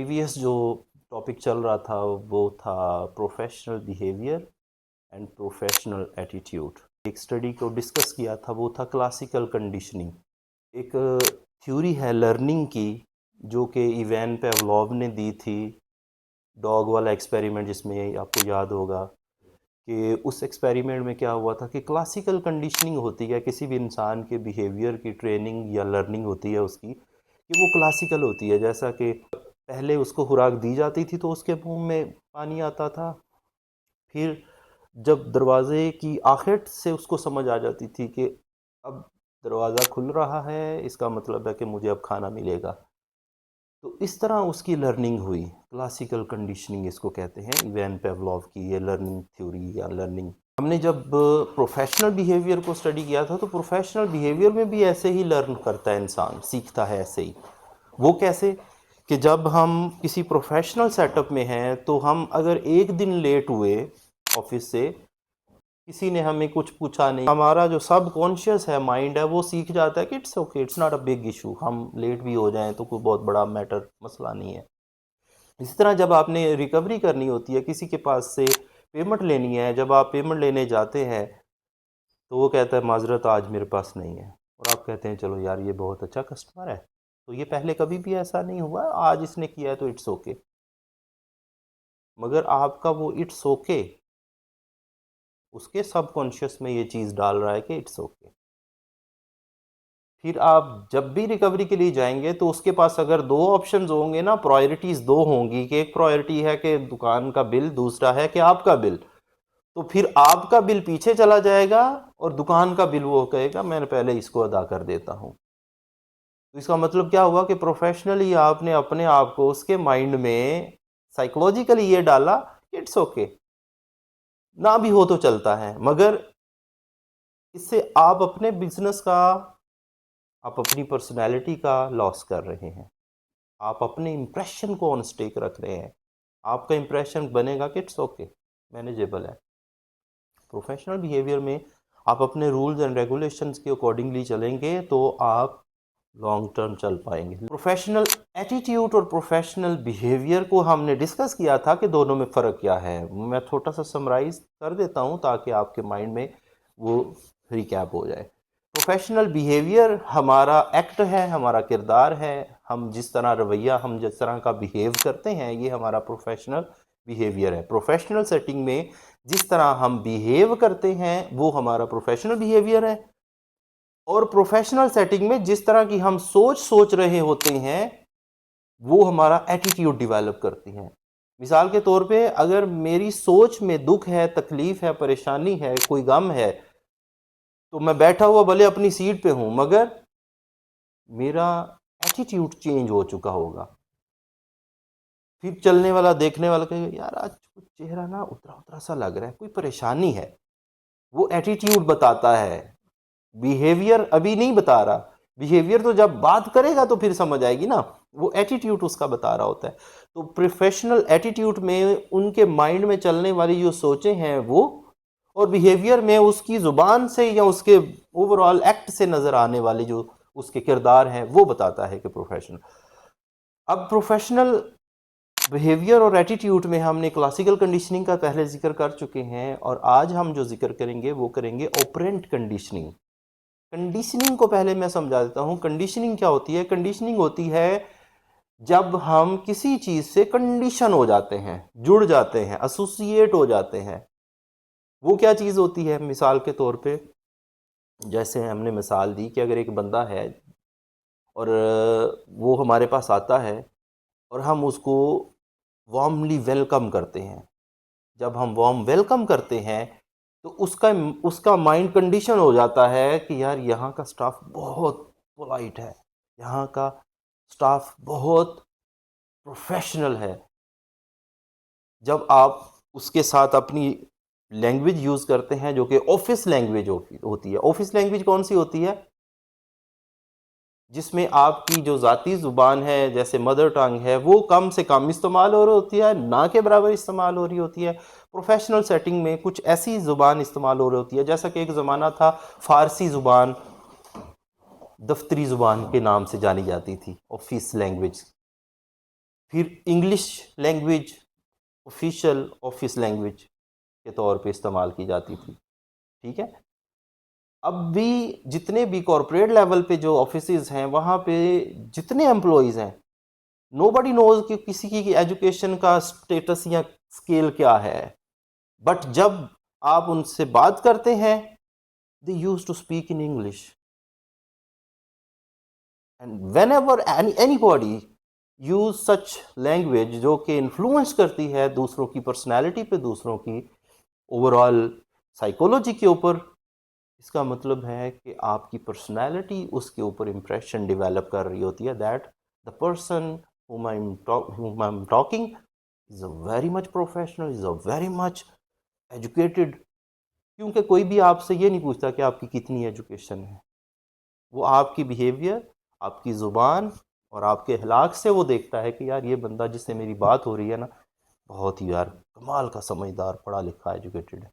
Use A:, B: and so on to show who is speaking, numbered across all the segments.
A: Previous जो topic चल रहा था वो था professional behaviour and professional attitude. एक स्टडी को डिस्कस किया था, वो था क्लासिकल कंडीशनिंग। एक थ्योरी है लर्निंग की जो कि इवैन पेवलोव ने दी थी, डॉग वाला एक्सपेरिमेंट, जिसमें आपको याद होगा कि उस एक्सपेरिमेंट में क्या हुआ था कि क्लासिकल कंडीशनिंग होती है किसी भी इंसान के बिहेवियर की, ट्रेनिंग या लर्निंग होती है उसकी, कि वो क्लासिकल होती है। जैसा कि पहले उसको खुराक दी जाती थी तो उसके मुंह में पानी आता था, फिर जब दरवाजे की आखिर से उसको समझ आ जाती थी कि अब दरवाज़ा खुल रहा है, इसका मतलब है कि मुझे अब खाना मिलेगा, तो इस तरह उसकी लर्निंग हुई। क्लासिकल कंडीशनिंग इसको कहते हैं, इवैन पेवलोव की ये लर्निंग थ्योरी या लर्निंग। हमने जब प्रोफेशनल बिहेवियर को स्टडी किया था तो प्रोफेशनल बिहेवियर में भी ऐसे ही लर्न करता है इंसान, सीखता है ऐसे ही। वो कैसे कि जब हम किसी प्रोफेशनल सेटअप में हैं तो हम अगर एक दिन लेट हुए ऑफिस से, किसी ने हमें कुछ पूछा नहीं, हमारा जो सब कॉन्शियस है, माइंड है, वो सीख जाता है कि it's okay, it's not a big issue, हम लेट भी हो जाएं तो कोई बहुत बड़ा मैटर, मसला नहीं है। इसी तरह जब आपने रिकवरी करनी होती है, किसी के पास से पेमेंट लेनी है, जब आप पेमेंट लेने जाते हैं तो वो कहता है माजरत आज मेरे पास नहीं है, और आप कहते हैं चलो यार ये बहुत अच्छा कस्टमर है, तो ये पहले कभी भी ऐसा नहीं हुआ, आज इसने किया है तो इट्स ओके। मगर आपका वो इट्स ओके उसके सबकॉन्शियस में ये चीज़ डाल रहा है कि इट्स ओके। फिर आप जब भी रिकवरी के लिए जाएंगे तो उसके पास अगर दो ऑप्शंस होंगे ना, प्रायोरिटीज़ दो होंगी, कि एक प्रायोरिटी है कि दुकान का बिल, दूसरा है कि आपका बिल, तो फिर आपका बिल पीछे चला जाएगा और दुकान का बिल वो कहेगा मैंने पहले इसको अदा कर देता हूँ। तो इसका मतलब क्या हुआ कि प्रोफेशनली आपने अपने आप को उसके माइंड में साइकोलॉजिकली ये डाला, इट्स ओके, ना भी हो तो चलता है। मगर इससे आप अपने बिजनेस का, आप अपनी पर्सनैलिटी का लॉस कर रहे हैं, आप अपने इम्प्रेशन को ऑन स्टेक रख रहे हैं। आपका इम्प्रेशन बनेगा कि इट्स ओके, मैनेजेबल है। प्रोफेशनल बिहेवियर में आप अपने रूल्स एंड रेगुलेशंस के अकॉर्डिंगली चलेंगे तो आप लॉन्ग टर्म चल पाएंगे। प्रोफेशनल एटीट्यूड और प्रोफेशनल बिहेवियर को हमने डिस्कस किया था कि दोनों में फ़र्क क्या है। मैं छोटा सा समराइज कर देता हूँ ताकि आपके माइंड में वो रिकैप हो जाए। प्रोफेशनल बिहेवियर हमारा एक्ट है, हमारा किरदार है, हम जिस तरह रवैया, हम जिस तरह का बिहेव करते हैं, ये हमारा प्रोफेशनल बिहेवियर है। प्रोफेशनल सेटिंग में जिस तरह हम बिहेव करते हैं वो हमारा प्रोफेशनल बिहेवियर है, और प्रोफेशनल सेटिंग में जिस तरह की हम सोच रहे होते हैं वो हमारा एटीट्यूड डेवलप करती हैं। मिसाल के तौर पे अगर मेरी सोच में दुख है, तकलीफ है, परेशानी है, कोई गम है, तो मैं बैठा हुआ भले अपनी सीट पे हूं मगर मेरा एटीट्यूड चेंज हो चुका होगा। फिर चलने वाला, देखने वाला कहेगा यार आज कुछ चेहरा ना उतरा उतरा सा लग रहा है, कोई परेशानी है। वो एटीट्यूड बताता है, बिहेवियर अभी नहीं बता रहा। बिहेवियर तो जब बात करेगा तो फिर समझ आएगी ना, वो एटीट्यूड उसका बता रहा होता है। तो प्रोफेशनल एटीट्यूड में उनके माइंड में चलने वाली जो सोचें हैं वो, और बिहेवियर में उसकी ज़ुबान से या उसके ओवरऑल एक्ट से नज़र आने वाले जो उसके किरदार हैं वो बताता है कि प्रोफेशनल। अब प्रोफेशनल बिहेवियर और एटीट्यूड में हमने क्लासिकल कंडीशनिंग का पहले जिक्र कर चुके हैं, और आज हम जो जिक्र करेंगे वो करेंगे ऑपरेंट कंडीशनिंग। कंडीशनिंग को पहले मैं समझा देता हूँ। कंडीशनिंग क्या होती है? कंडीशनिंग होती है जब हम किसी चीज़ से कंडीशन हो जाते हैं, जुड़ जाते हैं, एसोसिएट हो जाते हैं। वो क्या चीज़ होती है? मिसाल के तौर पे जैसे हमने मिसाल दी कि अगर एक बंदा है और वो हमारे पास आता है और हम उसको वार्मली वेलकम करते हैं। जब हम वार्म वेलकम करते हैं तो उसका उसका माइंड कंडीशन हो जाता है कि यार यहाँ का स्टाफ बहुत पोलाइट है, यहाँ का स्टाफ बहुत प्रोफेशनल है। जब आप उसके साथ अपनी लैंग्वेज यूज़ करते हैं जो कि ऑफिस लैंग्वेज होती है। ऑफिस लैंग्वेज कौन सी होती है? जिसमें आपकी जो ज़ाती ज़ुबान है, जैसे मदर टंग है, वो कम से कम इस्तेमाल हो रही होती है, ना के बराबर इस्तेमाल हो रही होती है। प्रोफेशनल सेटिंग में कुछ ऐसी ज़ुबान इस्तेमाल हो रही होती है, जैसा कि एक ज़माना था फ़ारसी ज़ुबान दफ्तरी ज़ुबान के नाम से जानी जाती थी, ऑफिस लैंग्वेज। फिर English language official office language के तौर पे इस्तेमाल की जाती थी। ठीक है, अब भी जितने भी कॉरपोरेट लेवल पे जो ऑफिसेज हैं वहाँ पे जितने एम्प्लॉयज़ हैं, नोबडी नोज कि किसी की एजुकेशन का स्टेटस या स्केल क्या है, बट जब आप उनसे बात करते हैं they use to speak in English, and whenever anybody use such language जो कि इन्फ्लुएंस करती है दूसरों की पर्सनैलिटी पे, दूसरों की ओवरऑल साइकोलॉजी के ऊपर, इसका मतलब है कि आपकी पर्सनैलिटी उसके ऊपर इम्प्रेशन डेवलप कर रही होती है, that the person whom I'm talking is a very much professional, is a very much educated। क्योंकि कोई भी आपसे ये नहीं पूछता कि आपकी कितनी एजुकेशन है, वो आपकी बिहेवियर, आपकी ज़ुबान और आपके अखलाक से वो देखता है कि यार ये बंदा जिससे मेरी बात हो रही है ना, बहुत ही यार कमाल का समझदार, पढ़ा लिखा, एजुकेटेड है।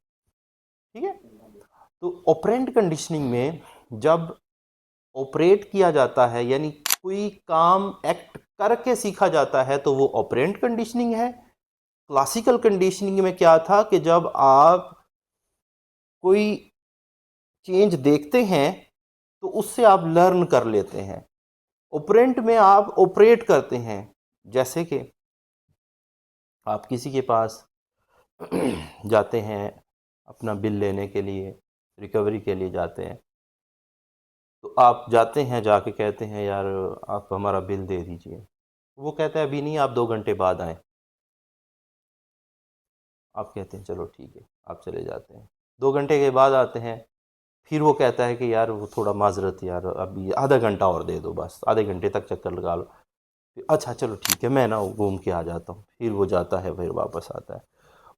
A: ठीक है, तो ऑपरेंट कंडीशनिंग में जब ऑपरेट किया जाता है, यानी कोई काम एक्ट करके सीखा जाता है, तो वो ऑपरेंट कंडीशनिंग है। क्लासिकल कंडीशनिंग में क्या था कि जब आप कोई चेंज देखते हैं तो उससे आप लर्न कर लेते हैं। ऑपरेंट में आप ऑपरेट करते हैं, जैसे कि आप किसी के पास जाते हैं अपना बिल लेने के लिए, रिकवरी के लिए जाते हैं, तो आप जाते हैं, जाके कहते हैं यार आप हमारा बिल दे दीजिए, वो कहता है अभी नहीं, आप 2 घंटे बाद आएँ। आप कहते हैं चलो ठीक है, आप चले जाते हैं, 2 घंटे के बाद आते हैं, फिर वो कहता है कि यार वो थोड़ा माजरत यार, अभी आधा घंटा और दे दो, बस आधे घंटे तक चक्कर लगा लो। अच्छा चलो ठीक है, मैं ना घूम के आ जाता हूँ, फिर वो जाता है, फिर वापस आता है।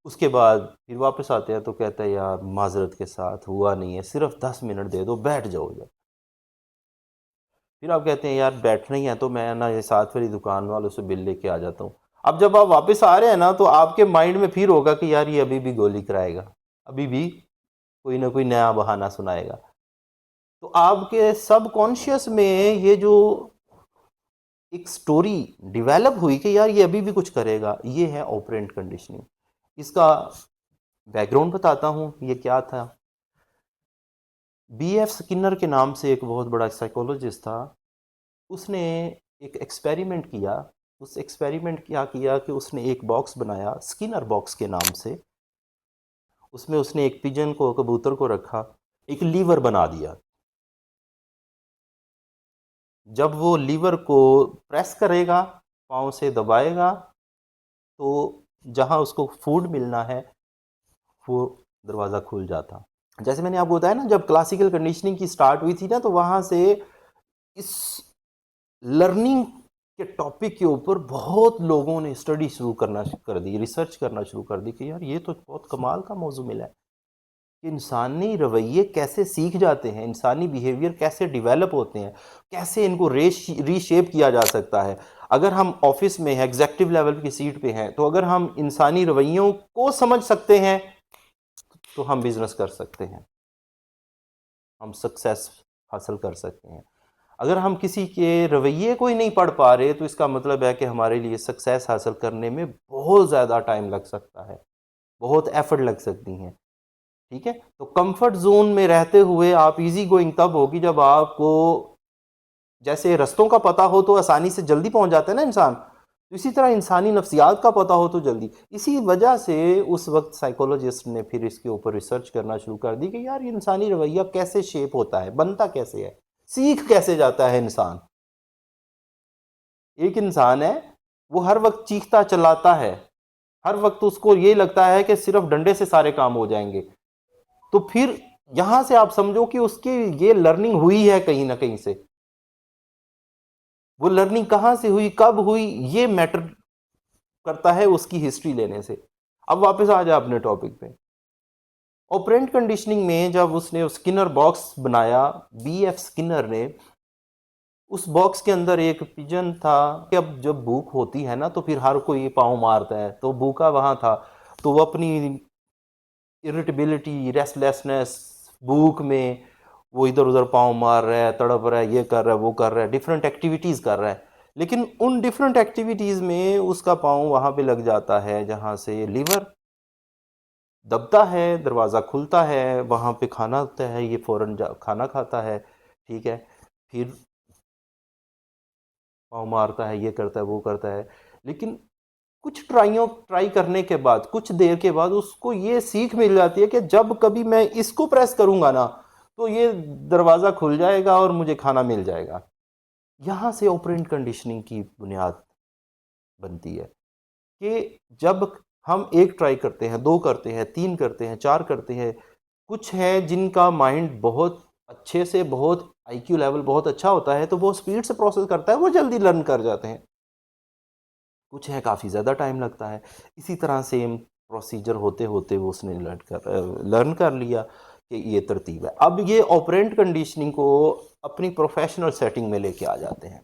A: उसके बाद फिर वापस आते हैं तो कहता है यार माजरत के साथ हुआ नहीं है, सिर्फ 10 मिनट दे दो, बैठ जाओ जब। फिर आप कहते हैं यार बैठना ही है तो मैं ना ये साथ वाली दुकान वालों से बिल लेके आ जाता हूँ। अब जब आप वापस आ रहे हैं ना, तो आपके माइंड में फिर होगा कि यार ये अभी भी गोली कराएगा, अभी भी कोई ना कोई नया बहाना सुनाएगा। तो आपके सबकॉन्शियस में ये जो एक स्टोरी डेवलप हुई कि यार ये अभी भी कुछ करेगा, ये है ऑपरेंट कंडीशनिंग। इसका बैकग्राउंड बताता हूँ ये क्या था। B.F. स्किनर के नाम से एक बहुत बड़ा साइकोलॉजिस्ट था, उसने एक एक्सपेरिमेंट किया। उस एक्सपेरिमेंट क्या किया कि उसने एक बॉक्स बनाया स्किनर बॉक्स के नाम से, उसमें उसने एक पिजन को, कबूतर को रखा, एक लीवर बना दिया। जब वो लीवर को प्रेस करेगा, पाँव से दबाएगा, तो जहाँ उसको फूड मिलना है वो दरवाज़ा खुल जाता। जैसे मैंने आपको बताया ना, जब क्लासिकल कंडीशनिंग की स्टार्ट हुई थी ना, तो वहाँ से इस लर्निंग के टॉपिक के ऊपर बहुत लोगों ने स्टडी शुरू करना कर दी, रिसर्च करना शुरू कर दी कि यार ये तो बहुत कमाल का मौजू मिला है कि इंसानी रवैये कैसे सीख जाते हैं, इंसानी बिहेवियर कैसे डेवलप होते हैं, कैसे इनको रीशेप किया जा सकता है। अगर हम ऑफिस में एग्जेक्टिव लेवल की सीट पे हैं, तो अगर हम इंसानी रवैयों को समझ सकते हैं तो हम बिजनेस कर सकते हैं, हम सक्सेस हासिल कर सकते हैं। अगर हम किसी के रवैये को ही नहीं पढ़ पा रहे, तो इसका मतलब है कि हमारे लिए सक्सेस हासिल करने में बहुत ज़्यादा टाइम लग सकता है, बहुत एफर्ट लग सकती हैं। ठीक है, तो कंफर्ट जोन में रहते हुए आप इजी गोइंग तब होगी जब आपको जैसे रस्तों का पता हो तो आसानी से जल्दी पहुंच जाता है ना इंसान, तो इसी तरह इंसानी नफ्सियात का पता हो तो जल्दी। इसी वजह से उस वक्त साइकोलॉजिस्ट ने फिर इसके ऊपर रिसर्च करना शुरू कर दी कि यार ये इंसानी रवैया कैसे शेप होता है, बनता कैसे है, सीख कैसे जाता है इंसान। एक इंसान है, वो हर वक्त चीखता चलाता है, हर वक्त उसको ये लगता है कि सिर्फ डंडे से सारे काम हो जाएंगे, तो फिर यहां से आप समझो कि उसकी ये लर्निंग हुई है कहीं ना कहीं से। वो लर्निंग कहां से हुई, कब हुई, ये मैटर करता है उसकी हिस्ट्री लेने से। अब वापस आ जाए अपने टॉपिक पे। ऑपरेंट कंडीशनिंग में जब उसने स्किनर बॉक्स बनाया, B.F. स्किनर ने, उस बॉक्स के अंदर एक पिजन था कि अब जब भूख होती है ना, तो फिर हर कोई पाँव मारता है, तो भूखा वहां था, तो वो अपनी इरिटेबिलिटी, रेस्टलेसनेस, भूख में वो इधर उधर पाँव मार रहा है, तड़प रहा है, ये कर रहा है, वो कर रहा है, डिफरेंट एक्टिविटीज़ कर रहा है। लेकिन उन डिफरेंट एक्टिविटीज़ में उसका पाँव वहाँ पे लग जाता है जहाँ से लीवर दबता है, दरवाज़ा खुलता है, वहाँ पे खाना होता है, ये फ़ौरन खाना खाता है, ठीक है। फिर पाँव मारता है, ये करता है, वो करता है। लेकिन कुछ ट्राई करने के बाद, कुछ देर के बाद उसको ये सीख मिल जाती है कि जब कभी मैं इसको प्रेस करूँगा ना, तो ये दरवाज़ा खुल जाएगा और मुझे खाना मिल जाएगा। यहाँ से ऑपरेंट कंडीशनिंग की बुनियाद बनती है कि जब हम 1 ट्राई करते हैं, 2 करते हैं, 3 करते हैं, 4 करते हैं, कुछ हैं जिनका माइंड बहुत अच्छे से, बहुत आईक्यू लेवल बहुत अच्छा होता है, तो वो स्पीड से प्रोसेस करता है, वो जल्दी लर्न कर जाते हैं। कुछ है काफ़ी ज़्यादा टाइम लगता है। इसी तरह सेम प्रोसीजर होते-होते वो उसने लर्न कर लिया कि ये तरतीब है। अब ये ऑपरेंट कंडीशनिंग को अपनी प्रोफ़ेशनल सेटिंग में लेके आ जाते हैं।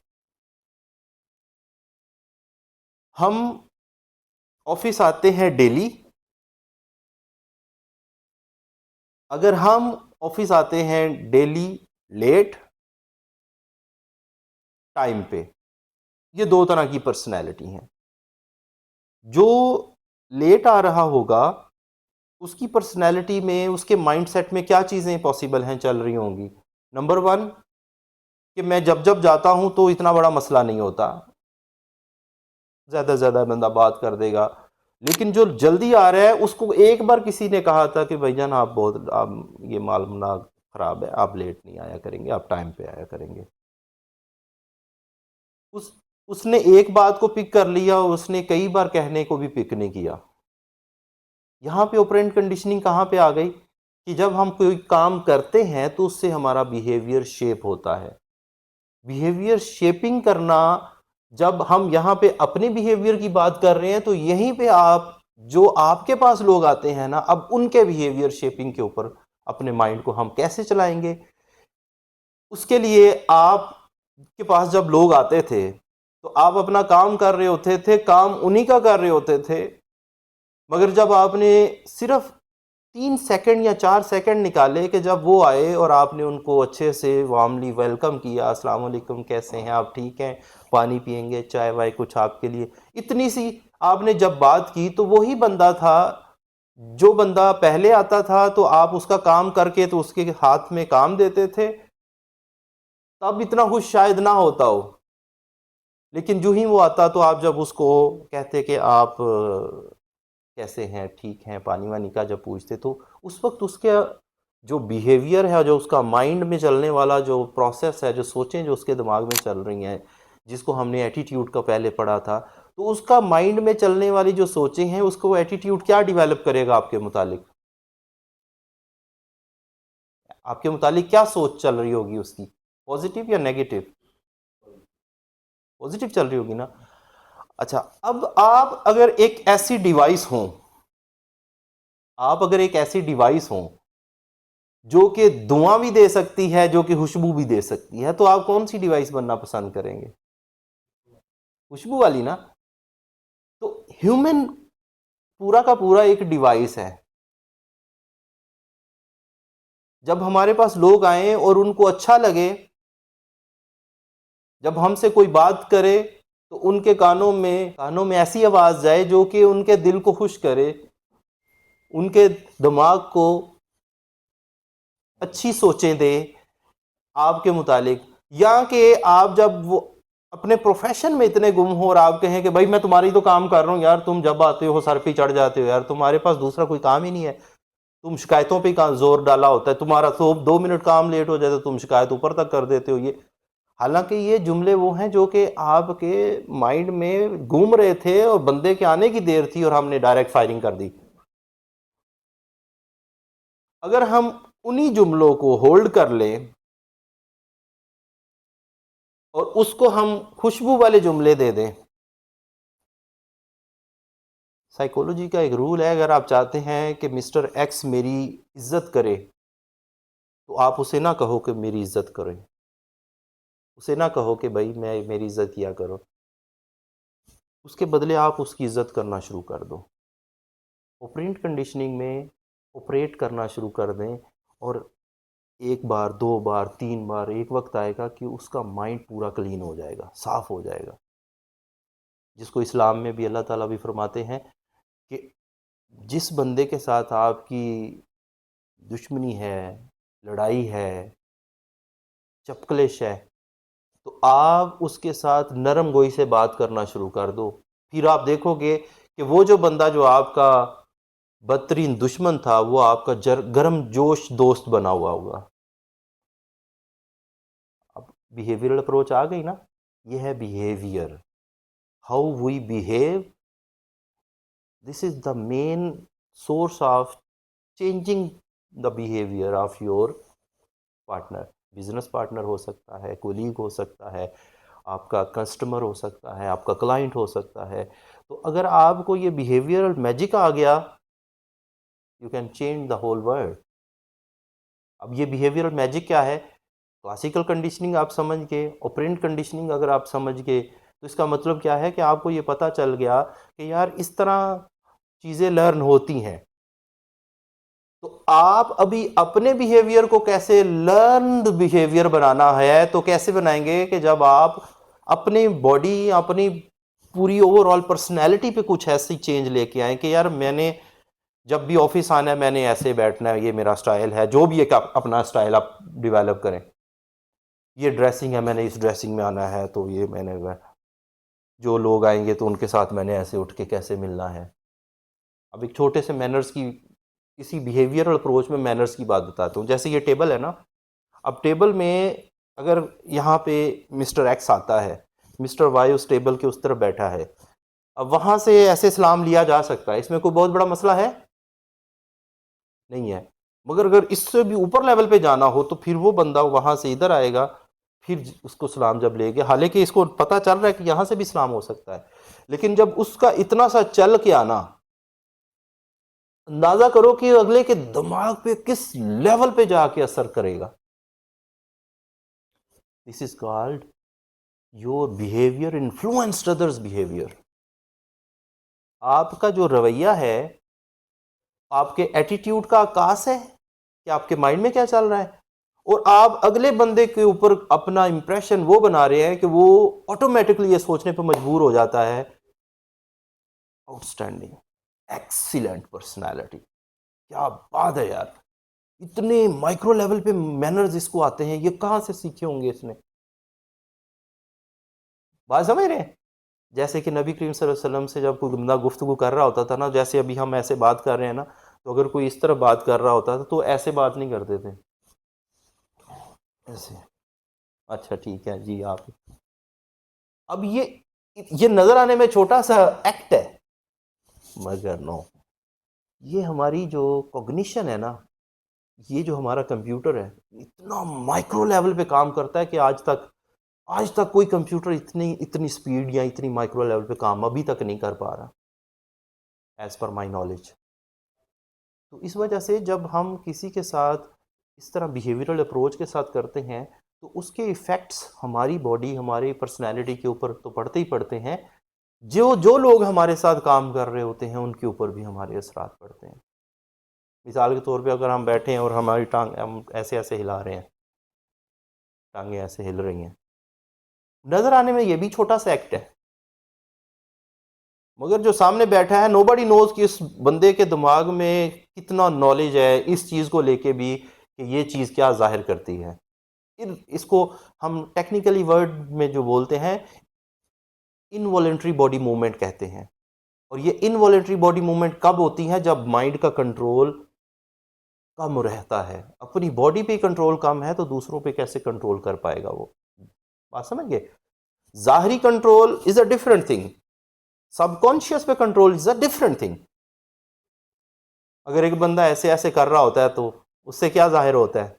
A: हम ऑफ़िस आते हैं डेली। अगर हम ऑफ़िस आते हैं डेली लेट टाइम पे, ये 2 तरह की पर्सनैलिटी हैं। जो लेट आ रहा होगा, उसकी पर्सनैलिटी में, उसके माइंडसेट में क्या चीज़ें पॉसिबल हैं, चल रही होंगी। नंबर 1 कि मैं जब जाता हूँ तो इतना बड़ा मसला नहीं होता, ज़्यादा से ज़्यादा बंदा बात कर देगा। लेकिन जो जल्दी आ रहा है उसको एक बार किसी ने कहा था कि भाईजान आप ये मालूम ख़राब है, आप लेट नहीं आया करेंगे, आप टाइम पे आया करेंगे। उस उसने एक बात को पिक कर लिया और उसने कई बार कहने को भी पिक नहीं किया। यहाँ पे ऑपरेंट कंडीशनिंग कहाँ पे आ गई कि जब हम कोई काम करते हैं तो उससे हमारा बिहेवियर शेप होता है। बिहेवियर शेपिंग करना, जब हम यहाँ पे अपने बिहेवियर की बात कर रहे हैं तो यहीं पे आप, जो आपके पास लोग आते हैं ना, अब उनके बिहेवियर शेपिंग के ऊपर अपने माइंड को हम कैसे चलाएंगे, उसके लिए आप के पास जब लोग आते थे तो आप अपना काम कर रहे होते थे, काम उन्हीं का कर रहे होते थे। मगर जब आपने सिर्फ 3 सेकंड या 4 सेकंड निकाले कि जब वो आए और आपने उनको अच्छे से वार्मली वेलकम किया, अस्सलाम वालेकुम, कैसे हैं आप, ठीक हैं, पानी पियेंगे, चाय वाय कुछ आपके लिए, इतनी सी आपने जब बात की, तो वही बंदा था जो बंदा पहले आता था तो आप उसका काम करके तो उसके हाथ में काम देते थे, तब इतना खुश शायद ना होता हो। लेकिन जो ही वो आता तो आप जब उसको कहते कि आप कैसे हैं, ठीक हैं, पानी वानी का जब पूछते, तो उस वक्त उसके जो बिहेवियर है, जो उसका माइंड में चलने वाला जो प्रोसेस है, जो सोचें जो उसके दिमाग में चल रही हैं, जिसको हमने एटीट्यूड का पहले पढ़ा था, तो उसका माइंड में चलने वाली जो सोचें हैं, उसको वो एटीट्यूड क्या डेवलप करेगा आपके मुतालिक, आपके मुतालिक क्या सोच चल रही होगी उसकी, पॉजिटिव या नेगेटिव? पॉजिटिव चल रही होगी ना। अच्छा, अब आप अगर एक ऐसी डिवाइस हो, आप अगर एक ऐसी डिवाइस हो जो कि धुआं भी दे सकती है, जो कि खुशबू भी दे सकती है, तो आप कौन सी डिवाइस बनना पसंद करेंगे? खुशबू वाली ना। तो ह्यूमन पूरा का पूरा एक डिवाइस है। जब हमारे पास लोग आए और उनको अच्छा लगे, जब हमसे कोई बात करे, तो उनके कानों में ऐसी आवाज जाए जो कि उनके दिल को खुश करे, उनके दिमाग को अच्छी सोचें दे आपके मुतालिक, या कि आप जब वो अपने प्रोफेशन में इतने गुम हो और आप कहें कि भाई मैं तुम्हारी तो काम कर रहा हूँ यार, तुम जब आते हो सर पे चढ़ जाते हो यार, तुम्हारे पास दूसरा कोई काम ही नहीं है, तुम शिकायतों पे का जोर डाला होता है, तुम्हारा तो 2 मिनट काम लेट हो जाए तो तुम शिकायत ऊपर तक कर देते हो। ये हालांकि ये जुमले वो हैं जो कि आपके माइंड में घूम रहे थे और बंदे के आने की देर थी और हमने डायरेक्ट फायरिंग कर दी। अगर हम उन्हीं जुमलों को होल्ड कर लें और उसको हम खुशबू वाले जुमले दे दें, साइकोलॉजी का एक रूल है, अगर आप चाहते हैं कि मिस्टर एक्स मेरी इज्जत करे, तो आप उसे ना कहो कि मेरी इज्जत करे, उसे ना कहो कि भाई मैं मेरी इज्जत किया करो, उसके बदले आप उसकी इज्जत करना शुरू कर दो। ऑपरेंट कंडीशनिंग में ऑपरेट करना शुरू कर दें, और 1 बार 2 बार 3 बार, एक वक्त आएगा कि उसका माइंड पूरा क्लीन हो जाएगा, साफ हो जाएगा। जिसको इस्लाम में भी अल्लाह ताला भी फरमाते हैं कि जिस बंदे के साथ आपकी दुश्मनी है, लड़ाई है, चपकलिश है, तो आप उसके साथ नरम गोई से बात करना शुरू कर दो। फिर आप देखोगे कि वो जो बंदा जो आपका बदतरीन दुश्मन था, वो आपका गर्म जोश दोस्त बना हुआ होगा। अब बिहेवियरल अप्रोच आ गई ना, ये है behaviour, how we behave. This is the main source of changing the behaviour of your partner. Business partner हो सकता है, कोलीग हो सकता है, आपका कस्टमर हो सकता है, आपका क्लाइंट हो सकता है। तो अगर आपको ये बिहेवियरल मैजिक आ गया, you can change the whole world. अब ये बिहेवियरल मैजिक क्या है? क्लासिकल कंडीशनिंग आप समझ गए, ऑपरेंट कंडीशनिंग अगर आप समझ गए, तो इसका मतलब क्या है कि आपको ये पता चल गया कि यार इस तरह चीज़ें लर्न होती हैं। तो आप अभी अपने बिहेवियर को कैसे लर्नड बिहेवियर बनाना है, तो कैसे बनाएंगे कि जब आप अपनी बॉडी, अपनी पूरी ओवरऑल पर्सनैलिटी पे कुछ ऐसी चेंज लेके आए कि यार मैंने जब भी ऑफिस आना है मैंने ऐसे बैठना है, ये मेरा स्टाइल है। जो भी एक अपना स्टाइल आप डेवलप करें, ये ड्रेसिंग है, मैंने इस ड्रेसिंग में आना है, तो ये मैंने जो लोग आएंगे तो उनके साथ मैंने ऐसे उठ के कैसे मिलना है। अब एक छोटे से मैनर्स की, इसी बिहेवियरल अप्रोच में मैनर्स की बात बताता हूँ। जैसे ये टेबल है ना, अब टेबल में अगर यहाँ पे मिस्टर एक्स आता है, मिस्टर वाई उस टेबल के उस तरफ बैठा है, अब वहाँ से ऐसे सलाम लिया जा सकता है, इसमें कोई बहुत बड़ा मसला है नहीं है। मगर अगर इससे भी ऊपर लेवल पे जाना हो तो फिर वो बंदा वहाँ से इधर आएगा, फिर उसको सलाम जब लेंगे, हालांकि इसको पता चल रहा है कि यहाँ से भी सलाम हो सकता है, लेकिन जब उसका इतना सा चल के आना, अंदाजा करो कि अगले के दिमाग पे किस लेवल पे जाके असर करेगा। This is called your behaviour influenced others behaviour. आपका जो रवैया है, आपके एटीट्यूड का आकाश है कि आपके माइंड में क्या चल रहा है, और आप अगले बंदे के ऊपर अपना इंप्रेशन वो बना रहे हैं कि वो ऑटोमेटिकली ये सोचने पर मजबूर हो जाता है, आउटस्टैंडिंग, एक्सीलेंट पर्सनालिटी, क्या बात है यार, इतने माइक्रो लेवल पे मैनर्स इसको आते हैं, ये कहाँ से सीखे होंगे इसने। बात समझ रहे हैं? जैसे कि नबी करीम सल्लल्लाहु अलैहि वसल्लम से जब कोई बंदा गुफ्तगू कर रहा होता था ना, जैसे अभी हम ऐसे बात कर रहे हैं ना, तो अगर कोई इस तरह बात कर रहा होता था तो ऐसे बात नहीं करते थे, ऐसे, अच्छा ठीक है जी आप। अब ये नजर आने में छोटा सा एक्ट है, मगर नो, ये हमारी जो कॉग्निशन है ना, ये जो हमारा कंप्यूटर है, इतना माइक्रो लेवल पे काम करता है कि आज तक कोई कंप्यूटर इतनी इतनी स्पीड या इतनी माइक्रो लेवल पे काम अभी तक नहीं कर पा रहा, एज पर माई नॉलेज। तो इस वजह से जब हम किसी के साथ इस तरह बिहेवियरल अप्रोच के साथ करते हैं, तो उसके इफ़ेक्ट्स हमारी बॉडी, हमारी पर्सनैलिटी के ऊपर तो पड़ते ही पड़ते हैं। जो जो लोग हमारे साथ काम कर रहे होते हैं उनके ऊपर भी हमारे असरात पड़ते हैं। मिसाल के तौर पे अगर हम बैठे हैं और हमारी टांग हम ऐसे ऐसे हिला रहे हैं, टांगें ऐसे हिल रही हैं, नज़र आने में ये भी छोटा सा एक्ट है, मगर जो सामने बैठा है नोबडी नोज कि इस बंदे के दिमाग में कितना नॉलेज है इस चीज़ को लेके भी कि ये चीज़ क्या जाहिर करती है। इसको हम टेक्निकली वर्ड में जो बोलते हैं इनवॉलेंट्री बॉडी मूवमेंट कहते हैं। और ये इनवॉलेंट्री बॉडी मूवमेंट कब होती है? जब माइंड का कंट्रोल कम रहता है। अपनी बॉडी पे कंट्रोल कम है तो दूसरों पे कैसे कंट्रोल कर पाएगा वो? बात समझ गए? ज़ाहरी control is a different thing, subconscious पे control is a different thing. अगर एक बंदा ऐसे ऐसे कर रहा होता है तो उससे क्या जाहिर होता है?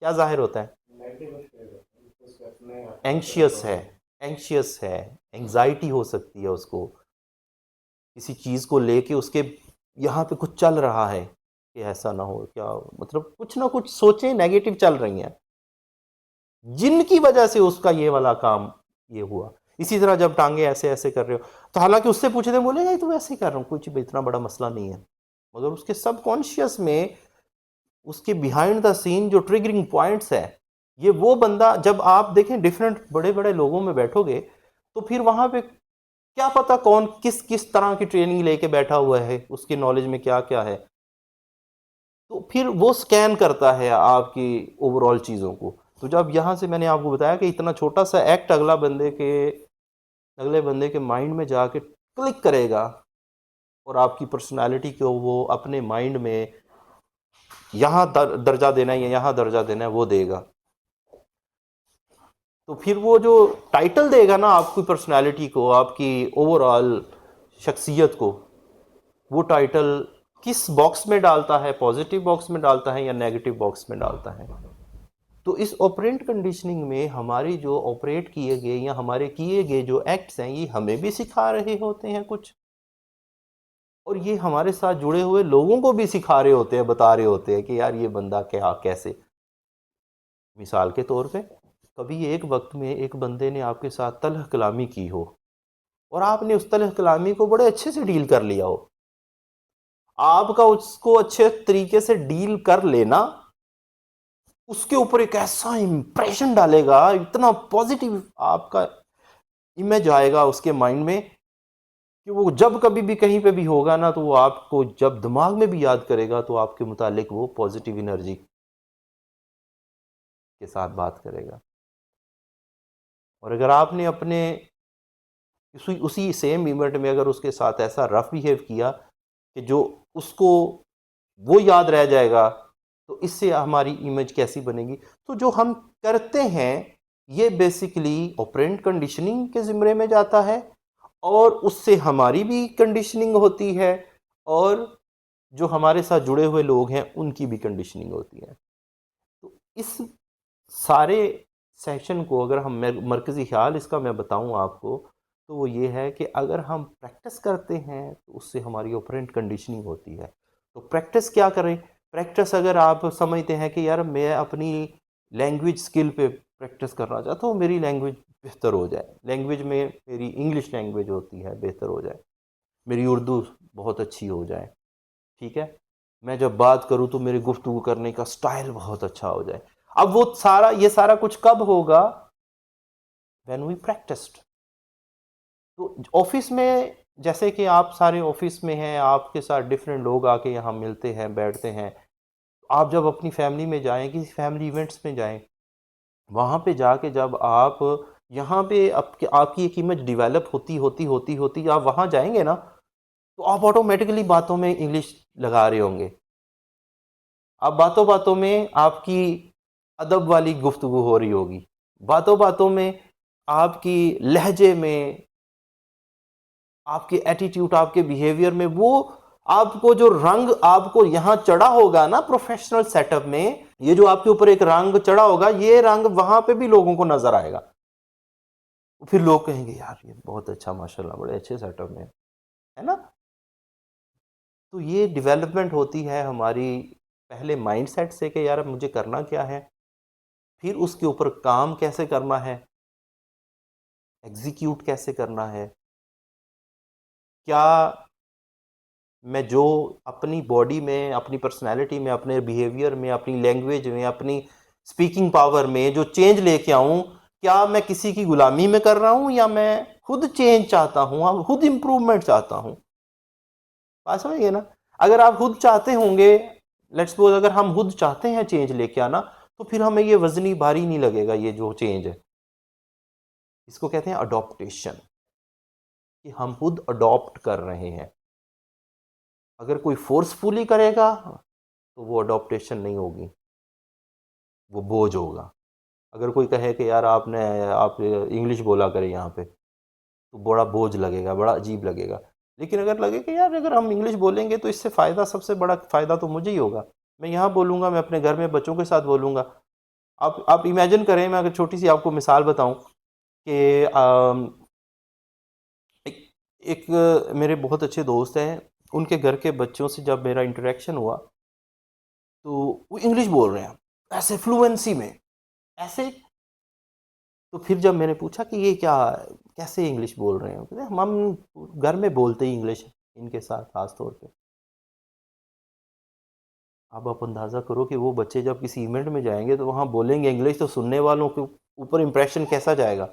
A: क्या जाहिर होता है? एंग्शियस है, एंग्शियस है, एंग्जाइटी हो सकती है उसको, किसी चीज़ को लेके उसके यहाँ पे कुछ चल रहा है कि ऐसा ना हो, क्या मतलब कुछ ना कुछ सोचें नेगेटिव चल रही हैं, जिनकी वजह से उसका ये वाला काम ये हुआ। इसी तरह जब टांगे ऐसे ऐसे कर रहे हो तो हालांकि उससे पूछे थे, बोलेगा तो ऐसे ही कर रहा हूँ, कुछ इतना बड़ा मसला नहीं है, मगर उसके सबकॉन्शियस में, उसके बिहाइंड द सीन जो ट्रिगरिंग पॉइंट्स है, ये वो बंदा, जब आप देखें डिफरेंट बड़े बड़े लोगों में बैठोगे, तो फिर वहां पे क्या पता कौन किस किस तरह की ट्रेनिंग लेके बैठा हुआ है, उसकी नॉलेज में क्या क्या है। तो फिर वो स्कैन करता है आपकी ओवरऑल चीज़ों को। तो जब यहाँ से मैंने आपको बताया कि इतना छोटा सा एक्ट अगले बंदे के माइंड में जाके क्लिक करेगा, और आपकी पर्सनालिटी को वो अपने माइंड में यहाँ दर्जा देना है या यहाँ दर्जा देना है वो देगा। तो फिर वो जो टाइटल देगा ना आपकी पर्सनालिटी को, आपकी ओवरऑल शख्सियत को, वो टाइटल किस बॉक्स में डालता है, पॉजिटिव बॉक्स में डालता है या नेगेटिव बॉक्स में डालता है। तो इस ऑपरेंट कंडीशनिंग में हमारी जो ऑपरेट किए गए या हमारे किए गए जो एक्ट्स हैं, ये हमें भी सिखा रहे होते हैं कुछ, और ये हमारे साथ जुड़े हुए लोगों को भी सिखा रहे होते हैं, बता रहे होते हैं कि यार ये बंदा क्या कैसे। मिसाल के तौर पे, कभी एक वक्त में एक बंदे ने आपके साथ तलह कलामी की हो, और आपने उस तलह कलामी को बड़े अच्छे से डील कर लिया हो। आपका उसको अच्छे तरीके से डील कर लेना उसके ऊपर एक ऐसा इंप्रेशन डालेगा, इतना पॉजिटिव आपका इमेज आएगा उसके माइंड में, कि वो जब कभी भी कहीं पे भी होगा ना, तो वो आपको जब दिमाग में भी याद करेगा तो आपके मुतालिक वो पॉजिटिव एनर्जी के साथ बात करेगा। और अगर आपने अपने उसी सेम इवेंट में अगर उसके साथ ऐसा रफ बिहेव किया कि जो उसको वो याद रह जाएगा, तो इससे हमारी इमेज कैसी बनेगी। तो जो हम करते हैं ये बेसिकली ऑपरेंट कंडीशनिंग के ज़िम्मे में जाता है, और उससे हमारी भी कंडीशनिंग होती है, और जो हमारे साथ जुड़े हुए लोग हैं उनकी भी कंडीशनिंग होती है। तो इस सारे सेशन को अगर हम मरकज़ी ख्याल इसका मैं बताऊं आपको, तो वो ये है कि अगर हम प्रैक्टिस करते हैं तो उससे हमारी ऑपरेंट कंडीशनिंग होती है। तो प्रैक्टिस क्या करें? प्रैक्टिस अगर आप समझते हैं कि यार मैं अपनी लैंग्वेज स्किल पे प्रैक्टिस करना चाहता हूँ, मेरी लैंग्वेज बेहतर हो जाए, लैंग्वेज में मेरी इंग्लिश लैंग्वेज होती है बेहतर हो जाए, मेरी उर्दू बहुत अच्छी हो जाए, ठीक है, मैं जब बात करूं तो मेरी गुफ्तगू करने का स्टाइल बहुत अच्छा हो जाए। अब वो सारा ये सारा कुछ कब होगा? When we practised. तो ऑफिस में, जैसे कि आप सारे ऑफिस में हैं, आपके साथ डिफरेंट लोग आके यहाँ मिलते हैं बैठते हैं, आप जब अपनी फैमिली में जाएं, किसी फैमिली इवेंट्स में जाएं, वहाँ पे जाके जब आप यहाँ पे आपकी एक इमेज डेवलप होती होती होती होती आप वहाँ जाएंगे ना, तो आप ऑटोमेटिकली बातों में इंग्लिश लगा रहे होंगे। अब बातों बातों में आपकी अदब वाली गुफ्तगू हो रही होगी, बातों बातों में आपकी लहजे में, आपके एटीट्यूड, आपके बिहेवियर में, वो आपको जो रंग आपको यहाँ चढ़ा होगा ना प्रोफेशनल सेटअप में, ये जो आपके ऊपर एक रंग चढ़ा होगा, ये रंग वहां पे भी लोगों को नजर आएगा। फिर लोग कहेंगे यार ये बहुत अच्छा, माशाल्लाह बड़े अच्छे सेटअप में है ना। तो ये डेवलपमेंट होती है हमारी पहले माइंडसेट से कि यार मुझे करना क्या है, फिर उसके ऊपर काम कैसे करना है, एग्जीक्यूट कैसे करना है, क्या मैं जो अपनी बॉडी में, अपनी पर्सनैलिटी में, अपने बिहेवियर में, अपनी लैंग्वेज में, अपनी स्पीकिंग पावर में जो चेंज लेके आऊँ, क्या मैं किसी की गुलामी में कर रहा हूँ या मैं खुद चेंज चाहता हूँ, खुद इम्प्रूवमेंट चाहता हूँ। बात समझिए ना। अगर आप खुद चाहते होंगे, लेट्स सपोज अगर हम खुद चाहते हैं चेंज लेके आना, तो फिर हमें ये वजनी भारी नहीं लगेगा। ये जो चेंज है इसको कहते हैं अडॉप्टेशन, कि हम खुद अडॉप्ट कर रहे हैं। अगर कोई फोर्सफुली करेगा तो वो अडॉप्टेशन नहीं होगी, वो बोझ होगा। अगर कोई कहे कि यार आप इंग्लिश बोला करें यहाँ पे, तो बड़ा बोझ लगेगा, बड़ा अजीब लगेगा। लेकिन अगर लगे कि यार अगर हम इंग्लिश बोलेंगे तो इससे फ़ायदा, सबसे बड़ा फ़ायदा तो मुझे ही होगा, मैं यहाँ बोलूँगा, मैं अपने घर में बच्चों के साथ बोलूँगा। आप इमेजिन करें, मैं अगर छोटी सी आपको मिसाल बताऊँ कि एक, एक मेरे बहुत अच्छे दोस्त हैं, उनके घर के बच्चों से जब मेरा इंटरेक्शन हुआ, तो वो इंग्लिश बोल रहे हैं ऐसे फ्लुएंसी में, ऐसे। तो फिर जब मैंने पूछा कि ये क्या, कैसे इंग्लिश बोल रहे हैं, कहते हम घर में बोलते ही इंग्लिश इनके साथ खास तौर पे। अब आप अंदाज़ा करो कि वो बच्चे जब किसी इवेंट में जाएंगे तो वहाँ बोलेंगे इंग्लिश, तो सुनने वालों के ऊपर इम्प्रेशन कैसा जाएगा।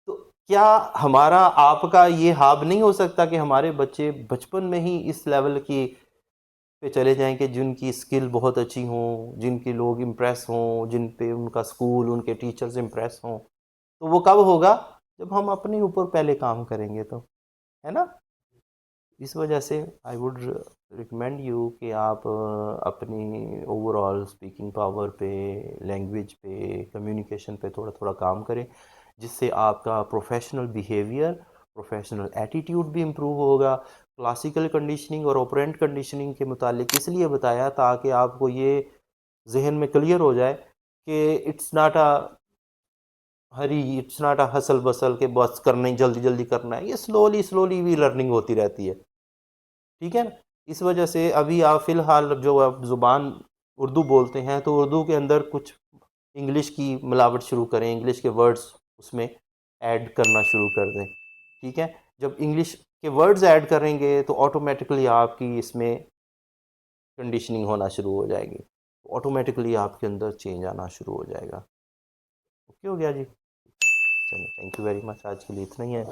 A: तो क्या हमारा आपका ये हाब नहीं हो सकता कि हमारे बच्चे बचपन में ही इस लेवल की पे चले जाएं कि जिनकी स्किल बहुत अच्छी हो, जिनके लोग इम्प्रेस हों, जिन पे उनका स्कूल, उनके टीचर्स इम्प्रेस हों। तो वो कब होगा? जब हम अपने ऊपर पहले काम करेंगे तो, है ना? इस वजह से आई वुड रिकमेंड यू कि आप अपनी ओवरऑल स्पीकिंग पावर पे, लैंग्वेज पे, कम्युनिकेशन पे थोड़ा थोड़ा काम करें, जिससे आपका प्रोफेशनल बिहेवियर, प्रोफेशनल एटीट्यूड भी इम्प्रूव होगा। क्लासिकल कंडीशनिंग और ऑपरेंट कंडीशनिंग के मुतालिक इसलिए बताया ताकि आपको ये जहन में क्लियर हो जाए कि it's not a hustle bustle के बस करना ही, जल्दी जल्दी करना है। ये स्लोली स्लोली भी लर्निंग होती रहती है, ठीक है ना? इस वजह से अभी आप फ़िलहाल जो आप ज़ुबान उर्दू बोलते हैं, तो उर्दू के अंदर कुछ इंग्लिश की मिलावट शुरू करें, इंग्लिश के वर्ड्स उसमें ऐड करना शुरू कर दें, ठीक है? जब इंग्लिश के वर्ड्स ऐड करेंगे तो ऑटोमेटिकली आपकी इसमें कंडीशनिंग होना शुरू हो जाएगी, ऑटोमेटिकली आपके अंदर चेंज आना शुरू हो जाएगा। ओके हो गया जी? चलिए, थैंक यू वेरी मच, आज के लिए इतना ही है।